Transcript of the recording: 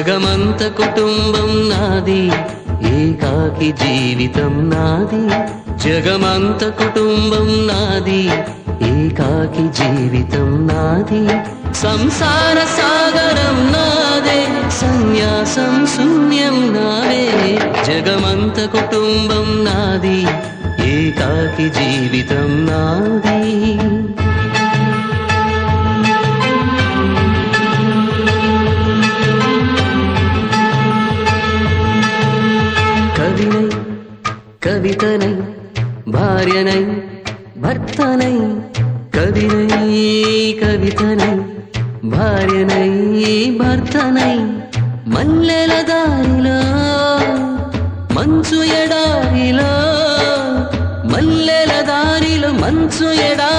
జగమంత కుటుంబం నాది, ఏకాకి జీవితం నాది. జగమంత కుటుంబం నాది, ఏకాకి జీవితం నాది. సంసార సాగరం నాదే, సన్యాసం శూన్యం నాదే. జగమంత కుటుంబం నాది, ఏకాకి జీవితం నాది. కవినై కవితనై భార్యనై భర్తనై, కవినై కవితనై భార్యనై భర్తనై, మల్లెల దారిలో మంచు ఎడారిలో, మల్లెల దారిలో మంచు ఎడారి.